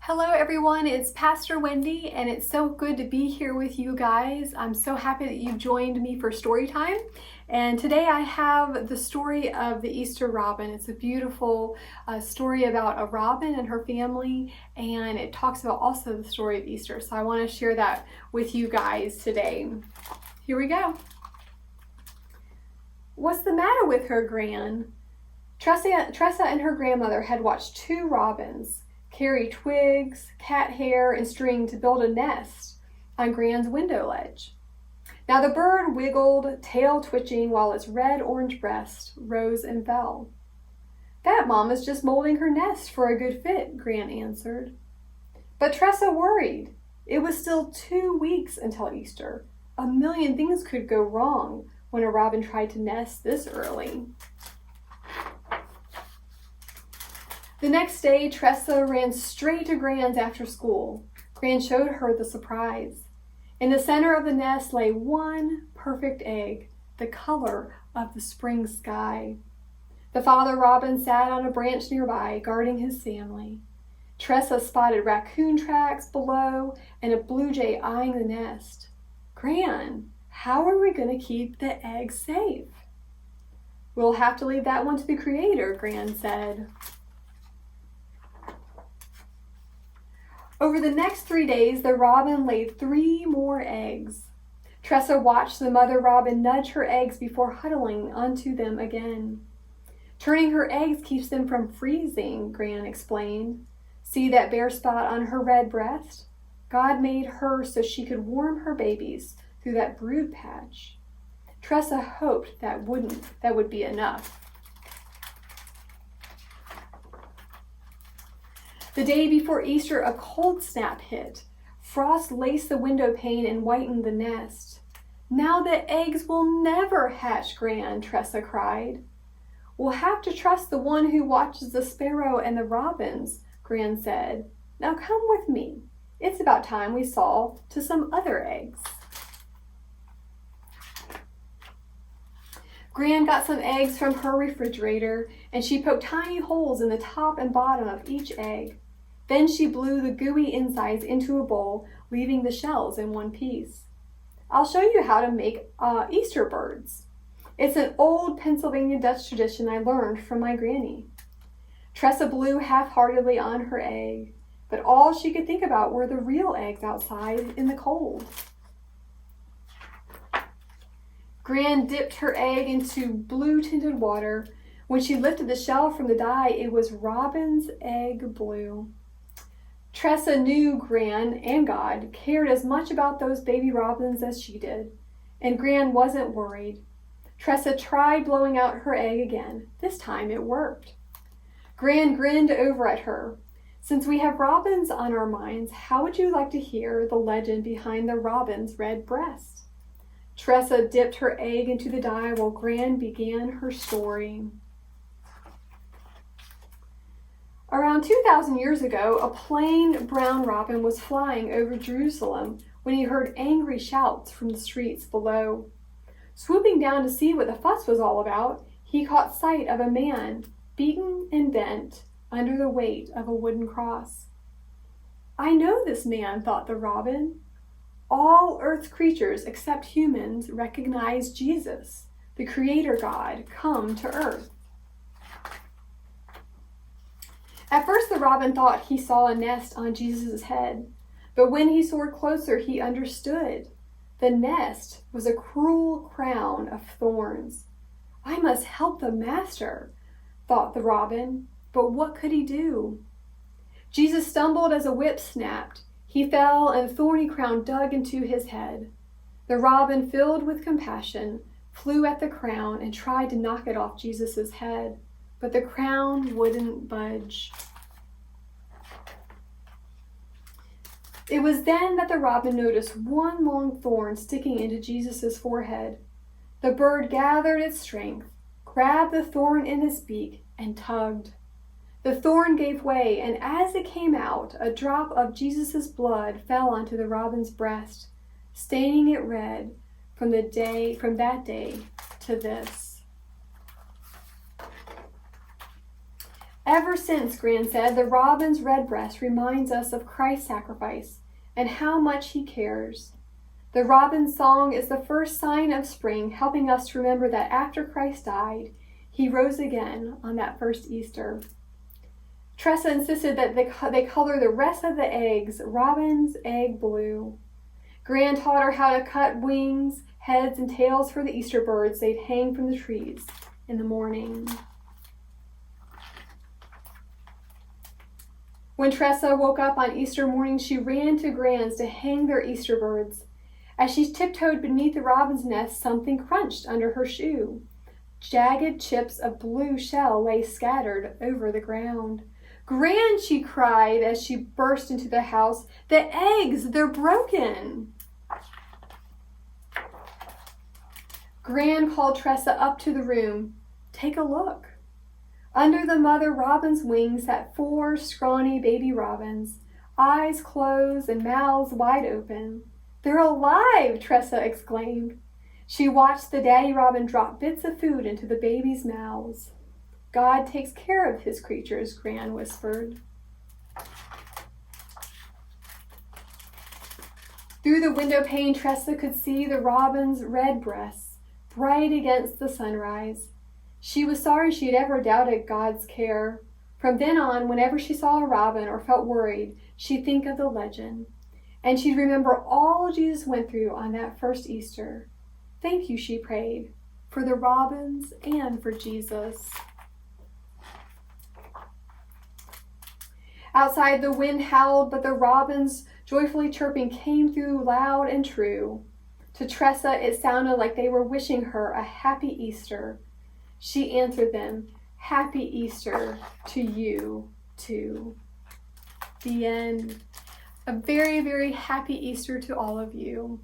Hello everyone, it's Pastor Wendy and it's so good to be here with you guys. I'm so happy that you joined me for story time. And today I have the story of the Easter robin. It's a beautiful story about a robin and her family, and it talks about also the story of Easter. So I want to share that with you guys today. Here we go. What's the matter with her, Gran? Tressa and her grandmother had watched two robins carry twigs, cat hair, and string to build a nest on Gran's window ledge. Now the bird wiggled, tail twitching, while its red-orange breast rose and fell. "That Mama's just molding her nest for a good fit," Gran answered. But Tressa worried. It was still 2 weeks until Easter. A million things could go wrong when a robin tried to nest this early. The next day, Tressa ran straight to Gran's after school. Gran showed her the surprise. In the center of the nest lay one perfect egg, the color of the spring sky. The father robin sat on a branch nearby, guarding his family. Tressa spotted raccoon tracks below and a blue jay eyeing the nest. "Gran, how are we going to keep the egg safe?" "We'll have to leave that one to the Creator," Gran said. Over the next 3 days, the robin laid 3 more eggs. Tressa watched the mother robin nudge her eggs before huddling onto them again. "Turning her eggs keeps them from freezing," Gran explained. "See that bare spot on her red breast? God made her so she could warm her babies through that brood patch." Tressa hoped that would be enough. The day before Easter, a cold snap hit. Frost laced the window pane and whitened the nest. "Now the eggs will never hatch, Gran," Tressa cried. "We'll have to trust the one who watches the sparrow and the robins," Gran said. "Now come with me. It's about time we saw to some other eggs." Gran got some eggs from her refrigerator, and she poked tiny holes in the top and bottom of each egg. Then she blew the gooey insides into a bowl, leaving the shells in one piece. "I'll show you how to make Easter birds. It's an old Pennsylvania Dutch tradition I learned from my granny." Tressa blew half-heartedly on her egg, but all she could think about were the real eggs outside in the cold. Gran dipped her egg into blue-tinted water. When she lifted the shell from the dye, it was robin's egg blue. Tressa knew Gran and God cared as much about those baby robins as she did, and Gran wasn't worried. Tressa tried blowing out her egg again. This time it worked. Gran grinned over at her. "Since we have robins on our minds, how would you like to hear the legend behind the robin's red breast?" Tressa dipped her egg into the dye while Gran began her story. Around 2,000 years ago, a plain brown robin was flying over Jerusalem when he heard angry shouts from the streets below. Swooping down to see what the fuss was all about, he caught sight of a man, beaten and bent under the weight of a wooden cross. "I know this man," thought the robin. "All Earth's creatures except humans recognize Jesus, the Creator God, come to Earth." At first, the robin thought he saw a nest on Jesus' head, but when he soared closer, he understood. The nest was a cruel crown of thorns. "I must help the master," thought the robin, but what could he do? Jesus stumbled as a whip snapped. He fell, and a thorny crown dug into his head. The robin, filled with compassion, flew at the crown and tried to knock it off Jesus' head, but the crown wouldn't budge. It was then that the robin noticed one long thorn sticking into Jesus' forehead. The bird gathered its strength, grabbed the thorn in its beak, and tugged. The thorn gave way, and as it came out, a drop of Jesus' blood fell onto the robin's breast, staining it red from that day to this. Ever since, Gran said, the robin's redbreast reminds us of Christ's sacrifice and how much he cares. The robin's song is the first sign of spring, helping us to remember that after Christ died, he rose again on that first Easter. Tressa insisted that they color the rest of the eggs robin's egg blue. Gran taught her how to cut wings, heads, and tails for the Easter birds they'd hang from the trees in the morning. When Tressa woke up on Easter morning, she ran to Gran's to hang their Easter birds. As she tiptoed beneath the robin's nest, something crunched under her shoe. Jagged chips of blue shell lay scattered over the ground. "Gran," she cried as she burst into the house, "the eggs, they're broken." Gran called Tressa up to the room. "Take a look." Under the mother robin's wings sat 4 scrawny baby robins, eyes closed and mouths wide open. "They're alive!" Tressa exclaimed. She watched the daddy robin drop bits of food into the babies' mouths. "God takes care of his creatures," Gran whispered. Through the window pane, Tressa could see the robin's red breasts, bright against the sunrise. She was sorry she had ever doubted God's care. From then on, whenever she saw a robin or felt worried, she'd think of the legend. And she'd remember all Jesus went through on that first Easter. Thank you, she prayed, for the robins and for Jesus. Outside, the wind howled, but the robins' joyfully chirping came through loud and true. To Tressa, it sounded like they were wishing her a happy Easter. She answered them, "Happy Easter to you, too." The end. A very, very happy Easter to all of you.